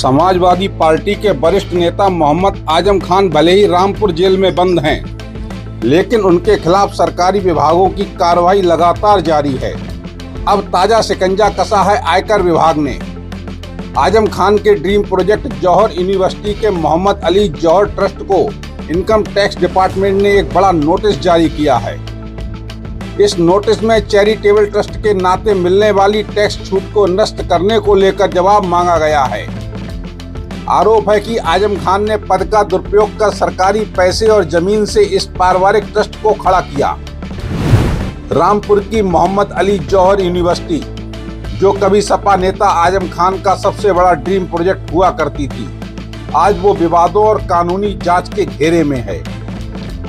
Samajwadi party के वरिष्ठ नेता मोहम्मद आजम खान भले ही रामपुर जेल में बंद हैं, लेकिन उनके खिलाफ सरकारी विभागों की कार्रवाई लगातार जारी है। अब ताजा शिकंजा कसा है आयकर विभाग ने। आजम खान के ड्रीम प्रोजेक्ट जौहर यूनिवर्सिटी के मोहम्मद अली जौहर ट्रस्ट को इनकम टैक्स डिपार्टमेंट ने एक बड़ा नोटिस जारी किया है। इस नोटिस में चैरिटेबल ट्रस्ट के नाते मिलने वाली टैक्स छूट को नष्ट करने को लेकर जवाब मांगा गया है। आरोप है कि आजम खान ने पद का दुरुपयोग कर सरकारी पैसे और जमीन से इस पारिवारिक ट्रस्ट को खड़ा किया। रामपुर की मोहम्मद अली जौहर यूनिवर्सिटी, जो कभी सपा नेता आजम खान का सबसे बड़ा ड्रीम प्रोजेक्ट हुआ करती थी, आज वो विवादों और कानूनी जांच के घेरे में है।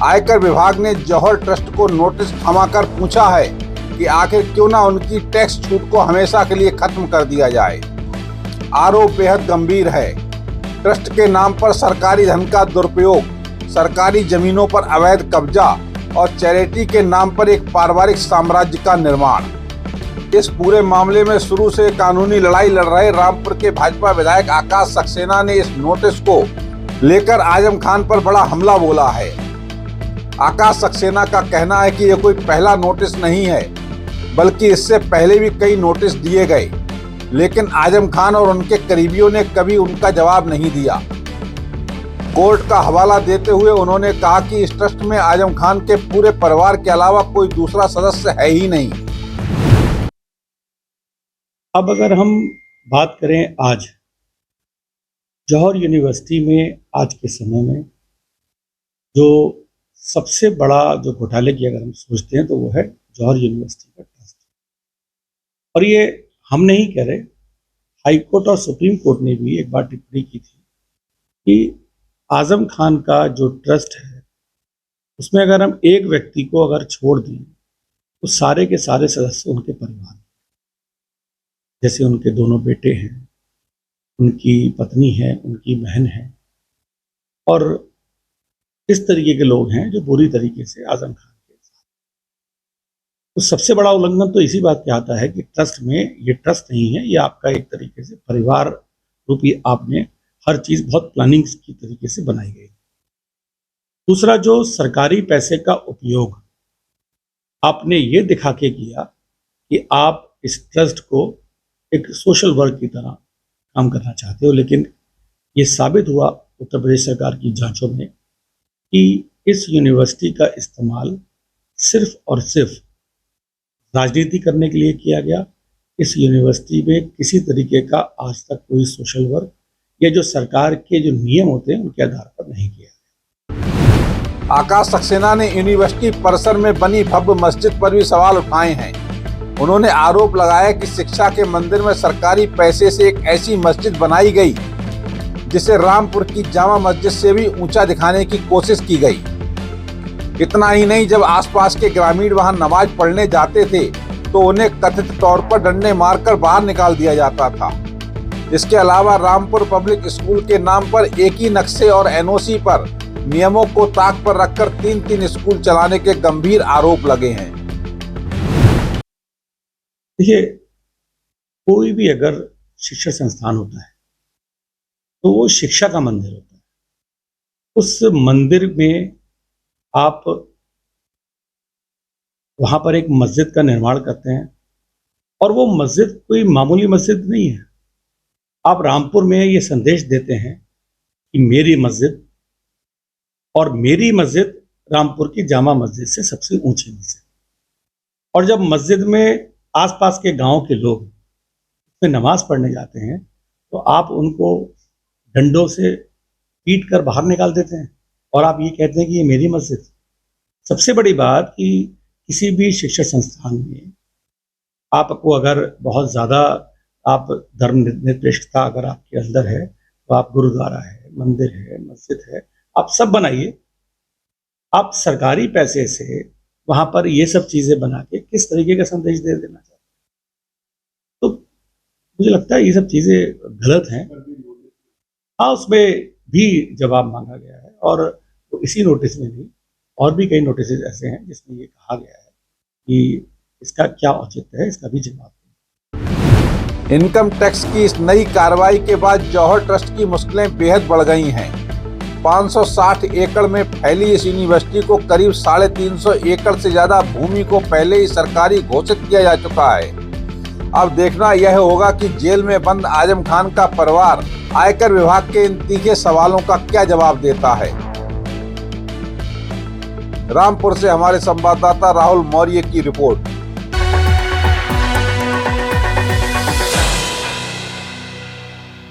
आयकर विभाग ने जौहर ट्रस्ट को नोटिस थमाकर पूछा है कि आखिर क्यों ना उनकी टैक्स छूट को हमेशा के लिए खत्म कर दिया जाए। आरोप बेहद गंभीर है। ट्रस्ट के नाम पर सरकारी धन का दुरुपयोग, सरकारी जमीनों पर अवैध कब्जा और चैरिटी के नाम पर एक पारिवारिक साम्राज्य का निर्माण। इस पूरे मामले में शुरू से कानूनी लड़ाई लड़ रहे रामपुर के भाजपा विधायक आकाश सक्सेना ने इस नोटिस को लेकर आजम खान पर बड़ा हमला बोला है। आकाश सक्सेना का कहना है कि यह कोई पहला नोटिस नहीं है, बल्कि इससे पहले भी कई नोटिस दिए गए, लेकिन आजम खान और उनके करीबियों ने कभी उनका जवाब नहीं दिया। कोर्ट का हवाला देते हुए उन्होंने कहा कि इस ट्रस्ट में आजम खान के पूरे परिवार के अलावा कोई दूसरा सदस्य है ही नहीं। अब अगर हम बात करें आज जौहर यूनिवर्सिटी में, आज के समय में जो सबसे बड़ा जो घोटाले की अगर हम सोचते हैं तो वो है जौहर यूनिवर्सिटी का ट्रस्ट। और ये हम नहीं कह रहे, हाई कोर्ट और सुप्रीम कोर्ट ने भी एक बार टिप्पणी की थी कि आजम खान का जो ट्रस्ट है उसमें अगर हम एक व्यक्ति को अगर छोड़ दें तो सारे के सारे सदस्य उनके परिवार, जैसे उनके दोनों बेटे हैं, उनकी पत्नी है, उनकी बहन है, और इस तरीके के लोग हैं जो बुरी तरीके से आजम खान के साथ। तो सबसे बड़ा उल्लंघन तो इसी बात का आता है कि ट्रस्ट में, ये ट्रस्ट नहीं है, ये आपका एक तरीके से परिवार रूपी, आपने हर चीज बहुत प्लानिंग की तरीके से बनाई गई। दूसरा, जो सरकारी पैसे का उपयोग आपने ये दिखा के किया कि आप इस ट्रस्ट को एक सोशल वर्क की तरह काम करना चाहते हो, लेकिन ये साबित हुआ उत्तर प्रदेश सरकार की जांचों में कि इस यूनिवर्सिटी का इस्तेमाल सिर्फ और सिर्फ राजनीति करने के लिए किया गया। इस यूनिवर्सिटी में किसी तरीके का आज तक कोई सोशल वर्क या जो सरकार के जो नियम होते हैं उनके आधार पर नहीं किया। आकाश सक्सेना ने यूनिवर्सिटी परिसर में बनी भव्य मस्जिद पर भी सवाल उठाए हैं। उन्होंने आरोप लगाया कि शिक्षा के मंदिर में सरकारी पैसे से एक ऐसी मस्जिद बनाई गई जिसे रामपुर की जामा मस्जिद से भी ऊंचा दिखाने की कोशिश की गई। इतना ही नहीं, जब आसपास के ग्रामीण वहां नमाज पढ़ने जाते थे तो उन्हें कथित तौर पर डंडे मारकर बाहर निकाल दिया जाता था। इसके अलावा रामपुर पब्लिक स्कूल के नाम पर एक ही नक्शे और एनओसी पर नियमों को ताक पर रखकर 3-3 स्कूल चलाने के गंभीर आरोप लगे हैं। देखिए, कोई भी अगर शिक्षा संस्थान होता है तो वो शिक्षा का मंदिर होता है। उस मंदिर में आप वहां पर एक मस्जिद का निर्माण करते हैं, और वो मस्जिद कोई मामूली मस्जिद नहीं है। आप रामपुर में ये संदेश देते हैं कि मेरी मस्जिद, और मेरी मस्जिद रामपुर की जामा मस्जिद से सबसे ऊंची मस्जिद। और जब मस्जिद में आसपास के गांव के लोग उसमें नमाज पढ़ने जाते हैं तो आप उनको डंडों से पीट कर बाहर निकाल देते हैं, और आप ये कहते हैं कि ये मेरी मस्जिद। सबसे बड़ी बात कि किसी भी शिक्षा संस्थान में आपको अगर बहुत ज़्यादा आप धर्म निरपेक्षता अगर आपके अंदर है तो आप गुरुद्वारा है, मंदिर है, मस्जिद है, आप सब बनाइए। आप सरकारी पैसे से वहाँ पर ये सब चीज़ें बना के किस तरीके का संदेश दे देना चाहते हैं? तो मुझे लगता है ये सब चीज़ें गलत हैं। हाँ, उसमें भी जवाब मांगा गया है, और तो इसी नोटिस में भी और भी कई नोटिस ऐसे हैं जिसमें ये कहा गया है कि इसका क्या औचित्य है, इसका भी जवाब। इनकम टैक्स की इस नई कार्रवाई के बाद जौहर ट्रस्ट की मुश्किलें बेहद बढ़ गई हैं। 560 एकड़ में फैली इस यूनिवर्सिटी को करीब 350 एकड़ से ज्यादा भूमि को पहले ही सरकारी घोषित किया जा चुका है। अब देखना यह होगा कि जेल में बंद आजम खान का परिवार आयकर विभाग के इन तीखे सवालों का क्या जवाब देता है। रामपुर से हमारे संवाददाता राहुल मौर्य की रिपोर्ट।